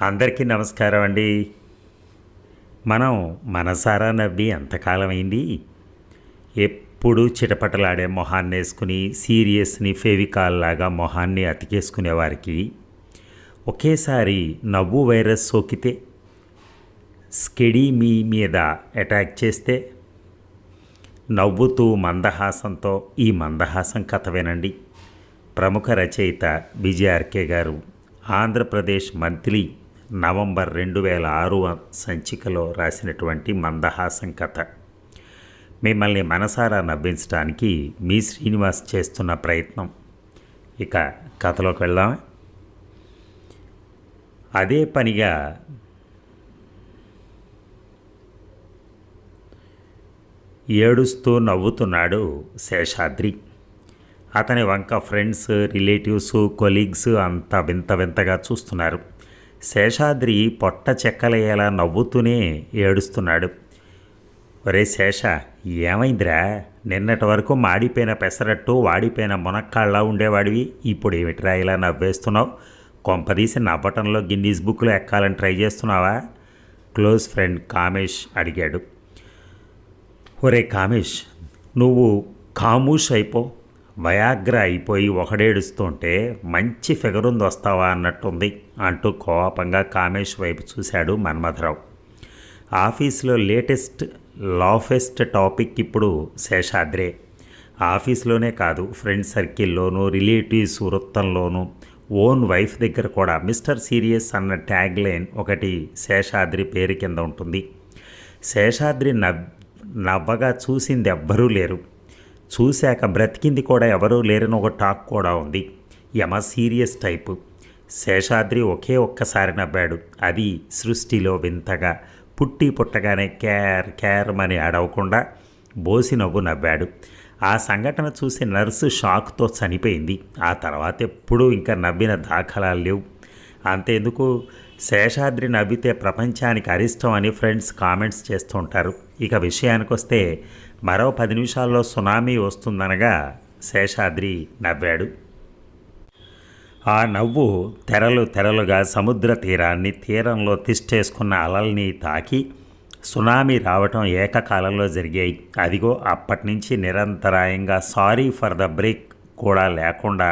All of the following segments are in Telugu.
అందరికీ నమస్కారం అండి. మనం మనసారా నవ్వి ఎంతకాలమైంది. ఎప్పుడూ చిటపటలాడే మొహాన్నేసుకుని సీరియస్ని ఫెవికాల్ లాగా మొహాన్ని అతికేసుకునేవారికి ఒకేసారి నవ్వు వైరస్ సోకితే స్కెడీ మీ మీద అటాక్ చేస్తే నవ్వుతూ మందహాసంతో ఈ మందహాసం కథ వినండి. ప్రముఖ రచయిత విజయఆర్కే గారు ఆంధ్రప్రదేశ్ మంత్లీ నవంబర్ 2006 సంచికలో రాసినటువంటి మందహాసం కథ. మిమ్మల్ని మనసారా నవ్వించడానికి మీ శ్రీనివాస్ చేస్తున్న ప్రయత్నం. ఇక కథలోకి వెళ్దాం. అదే పనిగా ఏడుస్తూ నవ్వుతున్నాడు శేషాద్రి. అతని వంక ఫ్రెండ్స్, రిలేటివ్స్, కొలీగ్స్ అంతా వింత వింతగా చూస్తున్నారు. శేషాద్రి పొట్ట చెక్కలయ్యేలా నవ్వుతూనే ఏడుస్తున్నాడు. ఒరే శేష, ఏమైందిరా? నిన్నటి వరకు మాడిపోయిన పెసరట్టు వాడిపోయిన మునక్కాళ్ళ ఉండేవాడివి, ఇప్పుడు ఏమిట్రా ఇలా నవ్వేస్తున్నావు? కొంపదీసి నవ్వటంలో గిన్నీస్ బుక్లో ఎక్కాలని ట్రై చేస్తున్నావా? క్లోజ్ ఫ్రెండ్ కామేష్ అడిగాడు. ఒరే కామేష్, నువ్వు ఖామూష్ అయిపో. వయాగ్ర అయిపోయి ఒకడేడుస్తుంటే మంచి ఫిగరుంది వస్తావా అన్నట్టుంది అంటూ కోపంగా కామేష్ వైపు చూశాడు మన్మథరావు. ఆఫీస్లో లేటెస్ట్ లాఫెస్ట్ టాపిక్ ఇప్పుడు శేషాద్రే. ఆఫీస్లోనే కాదు, ఫ్రెండ్ సర్కిల్లోనూ, రిలేటివ్స్ వృత్తంలోనూ, ఓన్ వైఫ్ దగ్గర కూడా మిస్టర్ సీరియస్ అన్న ట్యాగ్ లైన్ ఒకటి శేషాద్రి పేరు కింద ఉంటుంది. శేషాద్రి నవ్వగా చూసింది ఎవ్వరూ లేరు, చూశాక బ్రతికింది కూడా ఎవరూ లేరని ఒక టాక్ కూడా ఉంది. యమ సీరియస్ టైపు. శేషాద్రి ఒకే ఒక్కసారి నవ్వాడు. అది సృష్టిలో వింతగా. పుట్టగానే కేర్మని అడవకుండా బోసి నవ్వాడు. ఆ సంఘటన చూసి నర్సు షాక్తో చనిపోయింది. ఆ తర్వాత ఎప్పుడూ ఇంకా నవ్విన దాఖలాలు లేవు. అంతేందుకు, శేషాద్రి నవ్వితే ప్రపంచానికి అరిష్టం అని ఫ్రెండ్స్ కామెంట్స్ చేస్తుంటారు. ఇక విషయానికి వస్తే మరో 10 నిమిషాల్లో సునామీ వస్తుందనగా శేషాద్రి నవ్వాడు. ఆ నవ్వు తెరలుగా సముద్ర తీరంలో తిష్టేసుకున్న అలల్ని తాకి సునామీ రావటం ఏకకాలంలో జరిగాయి. అదిగో అప్పటి నుంచి నిరంతరాయంగా సారీ ఫర్ ద బ్రేక్ కూడా లేకుండా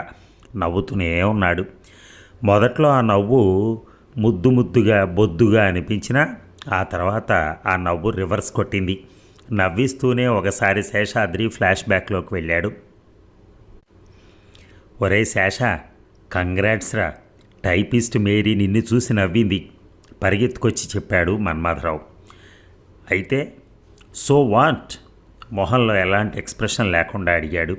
నవ్వుతూనే ఉన్నాడు. మొదట్లో ఆ నవ్వు ముద్దుగా బొద్దుగా అనిపించినా ఆ తర్వాత ఆ నవ్వు రివర్స్ కొట్టింది. నవ్విస్తూనే ఒకసారి శేషాద్రి ఫ్లాష్ బ్యాక్లోకి వెళ్ళాడు. ఒరే శేష, కంగ్రాట్స్ రా, టైపిస్ట్ మేరీ నిన్ను చూసి నవ్వింది పరిగెత్తుకొచ్చి చెప్పాడు మన్మథరావు. అయితే సో వాట్? మొహంలో ఎలాంటి ఎక్స్ప్రెషన్ లేకుండా అడిగాడు.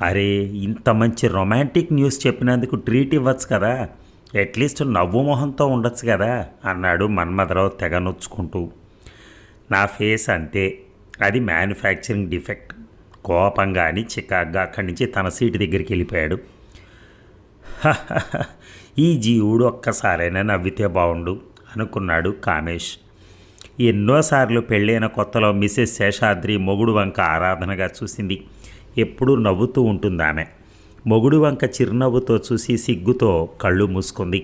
అరే, ఇంత మంచి రొమాంటిక్ న్యూస్ చెప్పినందుకు ట్రీట్ ఇవ్వచ్చు కదా, అట్లీస్ట్ నవ్వు మొహంతో ఉండొచ్చు కదా అన్నాడు మన్మథరావు తెగ నొచ్చుకుంటూ. నా ఫేస్ అంతే, అది మ్యానుఫ్యాక్చరింగ్ డిఫెక్ట్. కోపంగా అని చికాగ్గా అక్కడి నుంచి తన సీటు దగ్గరికి వెళ్ళిపోయాడు. ఈ జీవుడు ఒక్కసారైనా నవ్వితే బాగుండు అనుకున్నాడు కామేష్. ఎన్నోసార్లు పెళ్ళైన కొత్తలో మిసెస్ శేషాద్రి మొగుడు వంక ఆరాధనగా చూసింది. ఎప్పుడూ నవ్వుతూ ఉంటుంది ఆమె. మొగుడు వంక చిరునవ్వుతో చూసి సిగ్గుతో కళ్ళు మూసుకుంది.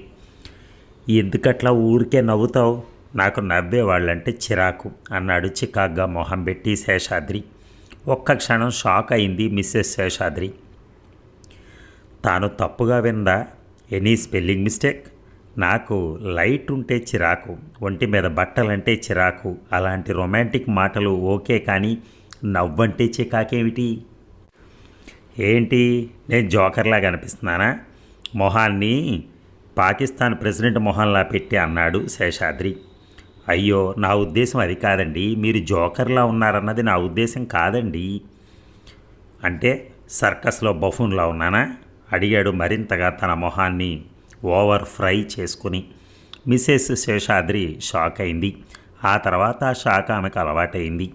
ఎందుకట్లా ఊరికే నవ్వుతావు? నాకు నవ్వేవాళ్ళంటే చిరాకు అన్నాడు చికాగ్గా మొహం పెట్టి శేషాద్రి. ఒక్క క్షణం షాక్ అయింది మిస్సెస్ శేషాద్రి. తాను తప్పుగా విందా? Any spelling mistake? నాకు లైట్ ఉంటే చిరాకు, ఒంటి మీద బట్టలంటే చిరాకు, అలాంటి రొమాంటిక్ మాటలు ఓకే, కానీ నవ్వంటే చికాకేమిటి? ఏంటి, నేను జోకర్లా కనిపిస్తున్నానా? మొహాన్ని పాకిస్తాన్ ప్రెసిడెంట్ మొహంలా పెట్టి అన్నాడు శేషాద్రి. అయ్యో, నా ఉద్దేశం అది కాదండి, మీరు జోకర్లా ఉన్నారన్నది నా ఉద్దేశం కాదండి. అంటే సర్కస్లో బఫూన్లా ఉన్నానా అడిగాడు మరింతగా తన మొహాన్ని ఓవర్ ఫ్రై చేసుకుని. మిసెస్ శేషాద్రి షాక్ అయింది. ఆ తర్వాత ఆ షాక్ ఆమెకు అలవాటైంది.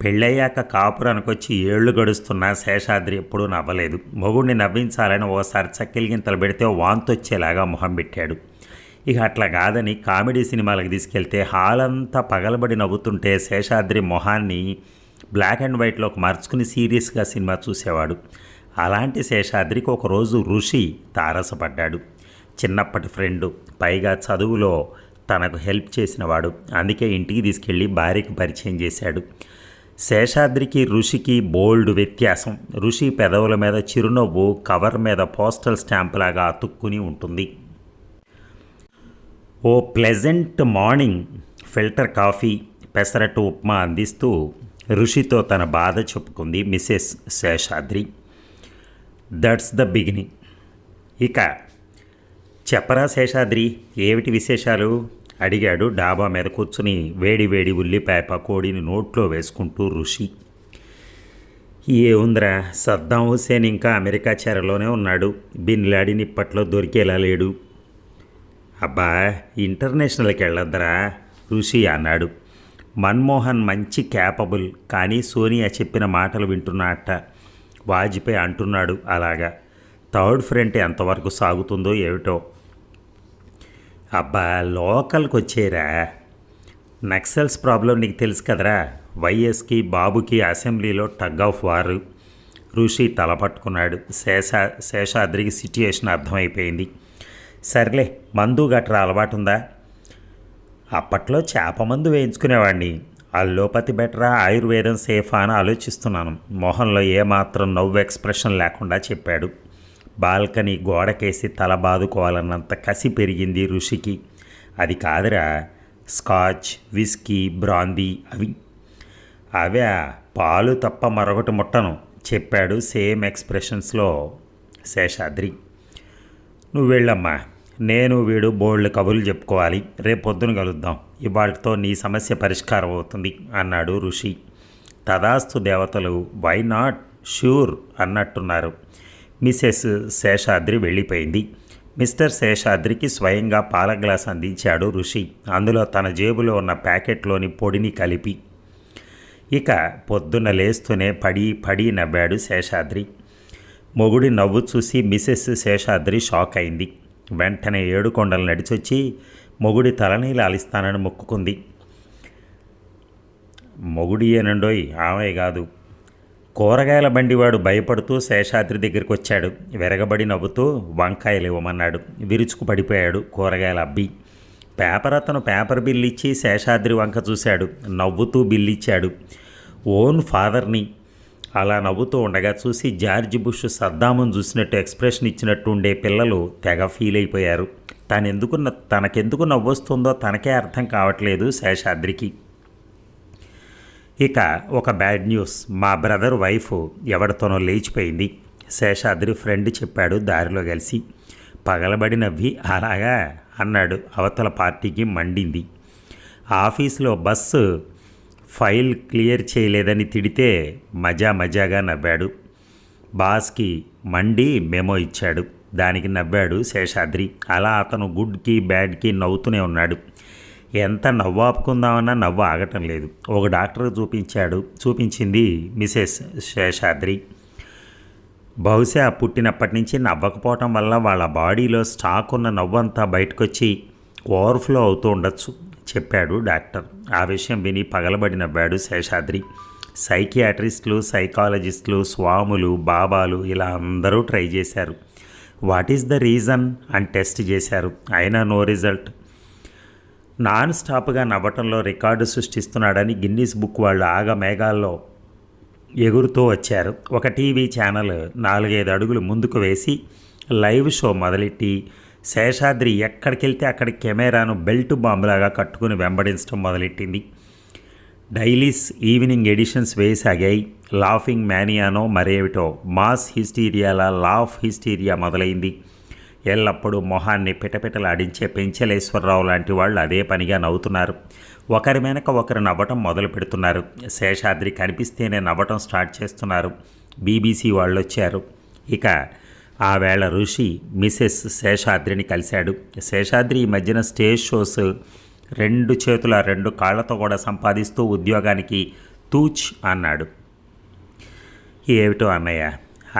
పెళ్ళయ్యాక కాపురానికొచ్చి ఏళ్లు గడుస్తున్నా శేషాద్రి ఎప్పుడూ నవ్వలేదు. మొగుడిని నవ్వించాలని ఓసారి చక్కెలిగింతలు పెడితే వాంతొచ్చేలాగా మొహం పెట్టాడు. ఇక అట్లా కాదని కామెడీ సినిమాలకు తీసుకెళ్తే హాల్ అంతా పగలబడి నవ్వుతుంటే శేషాద్రి మొహాన్ని బ్లాక్ అండ్ వైట్లోకి మార్చుకుని సీరియస్గా సినిమా చూసేవాడు. అలాంటి శేషాద్రికి ఒకరోజు ఋషి తారసపడ్డాడు. చిన్నప్పటి ఫ్రెండు, పైగా చదువులో తనకు హెల్ప్ చేసినవాడు. అందుకే ఇంటికి తీసుకెళ్ళి భార్యకి పరిచయం చేశాడు. శేషాద్రికి ఋషికి బోల్డ్ వ్యత్యాసం. ఋషి పెదవుల మీద చిరునవ్వు కవర్ మీద పోస్టల్ స్టాంపులాగా అతుక్కుని ఉంటుంది. ఓ pleasant morning filter coffee, pesarattu upma అందిస్తూ ఋషితో తన బాధ చెప్పుకుంది Mrs Seshadri. That's the beginning. ఇక చెప్పరా శేషాద్రి, ఏమిటి విశేషాలు అడిగాడు డాబా మీద కూర్చుని వేడి వేడి ఉల్లిపాయ పకోడీని నోట్లో వేసుకుంటూ ఋషి. ఏముందిరా, సద్దాం హుస్సేన్ ఇంకా అమెరికా చెరలోనే ఉన్నాడు. బిన్ లాడెన్ ఇప్పట్లో దొరికేలా లేడు. అబ్బా, ఇంటర్నేషనల్కి వెళ్ళొద్దరా ఋషి అన్నాడు. మన్మోహన్ మంచి క్యాపబుల్, కానీ సోనియా చెప్పిన మాటలు వింటున్నట్ట. వాజ్పేయి అంటున్నాడు అలాగా. థర్డ్ ఫ్రంట్ ఎంతవరకు సాగుతుందో ఏమిటో. అబ్బా, లోకల్కి వచ్చేరా. నక్సల్స్ ప్రాబ్లం నీకు తెలుసు కదరా. వైఎస్కి బాబుకి అసెంబ్లీలో టగ్ ఆఫ్ వారు. ఋషి తలపట్టుకున్నాడు. శేషాద్రికి సిట్యుయేషన్ అర్థమైపోయింది. సర్లే, మందు గట్రా అలవాటుందా? అప్పట్లో చేప మందు వేయించుకునేవాడిని. అల్లోపతి బెటరా, ఆయుర్వేదం సేఫా అని ఆలోచిస్తున్నాను. మొహంలో ఏమాత్రం నవ్వు ఎక్స్ప్రెషన్ లేకుండా చెప్పాడు. బాల్కనీ గోడకేసి తల బాదుకోవాలన్నంత కసి పెరిగింది ఋషికి. అది కాదురా, స్కాచ్, విస్కీ, బ్రాందీ అవే పాలు తప్ప మరొకటి ముట్టను చెప్పాడు సేమ్ ఎక్స్ప్రెషన్స్లో శేషాద్రి. నువ్వు వెళ్ళమ్మా, నేను వీడు బోల్డ్ కబుర్లు చెప్పుకోవాలి. రేపు పొద్దున కలుద్దాం. ఇవాళతో నీ సమస్య పరిష్కారం అవుతుంది అన్నాడు ఋషి. తదాస్తు దేవతలు, వై నాట్, ష్యూర్ అన్నట్టున్నారు. మిసెస్ శేషాద్రి వెళ్ళిపోయింది. మిస్టర్ శేషాద్రికి స్వయంగా పాల గ్లాస్ అందించాడు ఋషి, అందులో తన జేబులో ఉన్న ప్యాకెట్లోని పొడిని కలిపి. ఇక పొద్దున్న లేస్తూనే పడి నవ్వాడు శేషాద్రి. మొగుడి నవ్వు చూసి మిసెస్ శేషాద్రి షాక్ అయింది. వెంటనే ఏడుకొండలు నడిచొచ్చి మొగుడి తలనీలాలిస్తానని మొక్కుకుంది. మొగుడి ఏనండోయ్, ఆమె కాదు. కూరగాయల బండివాడు భయపడుతూ శేషాద్రి దగ్గరికి వచ్చాడు. విరగబడి నవ్వుతూ వంకాయలు ఇవ్వమన్నాడు. విరుచుకు పడిపోయాడు కూరగాయల అబ్బి. అతను పేపర్ బిల్ ఇచ్చి శేషాద్రి వంక చూశాడు. నవ్వుతూ బిల్లిచ్చాడు. ఓన్ ఫాదర్ని అలా నవ్వుతూ ఉండగా చూసి జార్జ్ బుష్ సద్దామును చూసినట్టు ఎక్స్ప్రెషన్ ఇచ్చినట్టు ఉండే పిల్లలు తెగ ఫీల్ అయిపోయారు. తనకెందుకు నవ్వొస్తుందో తనకే అర్థం కావట్లేదు శేషాద్రికి. ఇక ఒక బ్యాడ్ న్యూస్, మా బ్రదర్ వైఫ్ ఎవరితోనో లేచిపోయింది. శేషాద్రి ఫ్రెండ్ చెప్పాడు దారిలో కలిసి. పగలబడి నవ్వి అలాగా అన్నాడు. అవతల పార్టీకి మండింది. ఆఫీసులో బస్సు ఫైల్ క్లియర్ చేయలేదని తిడితే మజాగా నవ్వాడు. బాస్కి మండి మెమో ఇచ్చాడు. దానికి నవ్వాడు శేషాద్రి. అలా అతను గుడ్కి బ్యాడ్కి నవ్వుతూనే ఉన్నాడు. ఎంత నవ్వు ఆపుకుందామన్నా నవ్వు ఆగటం లేదు. ఒక డాక్టర్ చూపించింది మిసెస్ శేషాద్రి. బహుశా పుట్టినప్పటి నుంచి నవ్వకపోవటం వల్ల వాళ్ళ బాడీలో స్టాక్ ఉన్న నవ్వంతా బయటకొచ్చి ఓవర్ఫ్లో అవుతూ ఉండొచ్చు చెప్పాడు డాక్టర్. ఆ విషయం విని పగలబడి నవ్వాడు శేషాద్రి. సైకియాట్రిస్టులు, సైకాలజిస్టులు, స్వాములు, బాబాలు ఇలా అందరూ ట్రై చేశారు. వాట్ ఈస్ ద రీజన్ అని టెస్ట్ చేశారు. అయినా నో రిజల్ట్. నాన్ స్టాప్గా నవ్వటంలో రికార్డు సృష్టిస్తున్నాడని గిన్నీస్ బుక్ వాళ్ళు ఆగమేఘాల్లో ఎగురుతూ వచ్చారు. ఒక టీవీ ఛానల్ 4-5 అడుగులు ముందుకు వేసి లైవ్ షో మొదలెట్టి శేషాద్రి ఎక్కడికెళ్తే అక్కడి కెమెరాను బెల్ట్ బాంబులాగా కట్టుకుని వెంబడించడం మొదలెట్టింది. డైలీస్ ఈవినింగ్ ఎడిషన్స్ వేసాగాయి. లాఫింగ్ మ్యానియానో మరేమిటో మాస్ హిస్టీరియాలా లాఫ్ హిస్టీరియా మొదలైంది. ఎల్లప్పుడూ మొహాన్ని పిటపిటలాడించే పెంచలేశ్వరరావు లాంటి వాళ్ళు అదే పనిగా నవ్వుతున్నారు. ఒకరి వెనక ఒకరు నవ్వటం మొదలు పెడుతున్నారు. శేషాద్రి కనిపిస్తేనే నవ్వటం స్టార్ట్ చేస్తున్నారు. బీబీసీ వాళ్ళు వచ్చారు. ఇక ఆ వేళ ఋషి మిసెస్ శేషాద్రిని కలిశాడు. శేషాద్రి ఈ మధ్యన స్టేజ్ షోస్ 2 చేతుల 2 కాళ్లతో కూడా సంపాదిస్తూ ఉద్యోగానికి తూచ్ అన్నాడు. ఏమిటో అన్నయ్య,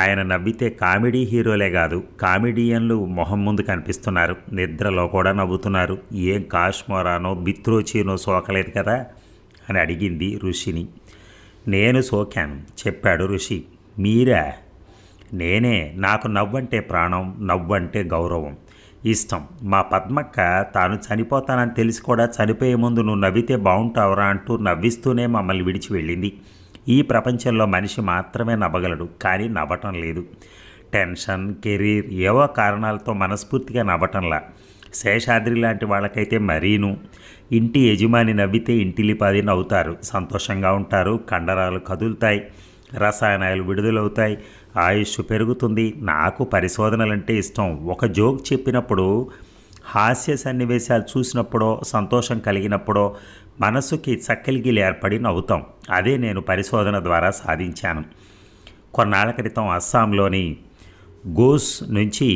ఆయన నవ్వితే కామెడీ హీరోలే కాదు కామెడియన్లు మొహం ముందు కనిపిస్తున్నారు. నిద్రలో కూడా నవ్వుతున్నారు. ఏం కాశ్మోరానో బిత్రోచీనో సోకలేదు కదా అని అడిగింది ఋషిని. నేను సోకాను చెప్పాడు ఋషి. మీరా? నేనే. నాకు నవ్వంటే ప్రాణం, నవ్వంటే గౌరవం. ఇష్టం. మా పద్మక్క తాను చనిపోతానని తెలిసి కూడా చనిపోయే ముందు నువ్వు నవ్వితే బాగుంటావురా అంటూ నవ్విస్తూనే మమ్మల్ని విడిచి వెళ్ళింది. ఈ ప్రపంచంలో మనిషి మాత్రమే నవ్వగలడు, కానీ నవ్వటం లేదు. టెన్షన్, కెరీర్ ఏవో కారణాలతో మనస్ఫూర్తిగా నవ్వటంలా. శేషాద్రి లాంటి వాళ్ళకైతే మరీను. ఇంటి యజమాని నవ్వితే ఇంటిలిపాది నవ్వుతారు, సంతోషంగా ఉంటారు, కండరాలు కదులుతాయి, రసాయనాలు విడుదలవుతాయి, ఆయుష్ పెరుగుతుంది. నాకు పరిశోధనలంటే ఇష్టం. ఒక జోక్ చెప్పినప్పుడు, హాస్య సన్నివేశాలు చూసినప్పుడో, సంతోషం కలిగినప్పుడో మనసుకి చక్కలిగిలి ఏర్పడి నవ్వుతాం. అదే నేను పరిశోధన ద్వారా సాధించాను. కొన్నాళ్ల క్రితం అస్సాంలోని గోస్ నుంచి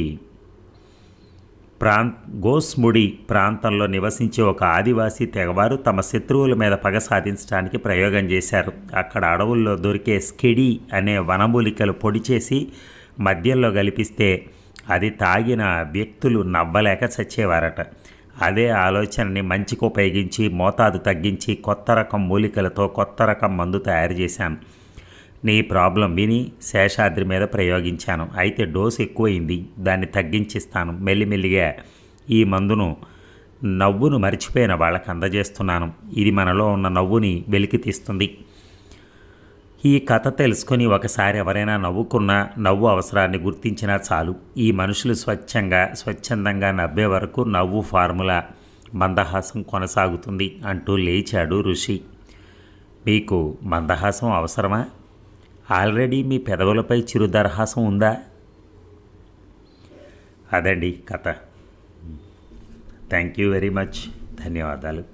గోస్ముడి ప్రాంతంలో నివసించే ఒక ఆదివాసీ తెగవారు తమ శత్రువుల మీద పగ సాధించడానికి ప్రయోగం చేశారు. అక్కడ అడవుల్లో దొరికే స్కెడీ అనే వనమూలికలు పొడి చేసి మద్యంలో కలిపిస్తే అది తాగిన వ్యక్తులు నవ్వలేక చచ్చేవారట. అదే ఆలోచనని మంచికి ఉపయోగించి మోతాదు తగ్గించి కొత్త రకం మూలికలతో కొత్త రకం మందు తయారు చేశాను. నీ ప్రాబ్లం విని శేషాద్రి మీద ప్రయోగించాను. అయితే డోసు ఎక్కువైంది, దాన్ని తగ్గించిస్తాను. మెల్లిమెల్లిగా ఈ మందును నవ్వును మర్చిపోయిన వాళ్ళకి అందజేస్తున్నాను. ఇది మనలో ఉన్న నవ్వుని వెలికి తీస్తుంది. ఈ కథ తెలుసుకొని ఒకసారి ఎవరైనా నవ్వుకున్నా, నవ్వు అవసరాన్ని గుర్తించినా చాలు. ఈ మనుషులు స్వచ్ఛందంగా నవ్వే వరకు నవ్వు ఫార్ములా మందహాసం కొనసాగుతుంది అంటూ లేచాడు ఋషి. మీకు మందహాసం అవసరమా? ఆల్రెడీ మీ పెదవులపై చిరుదరహాసం ఉందా? అదండి కథ. Thank you very much. ధన్యవాదాలు.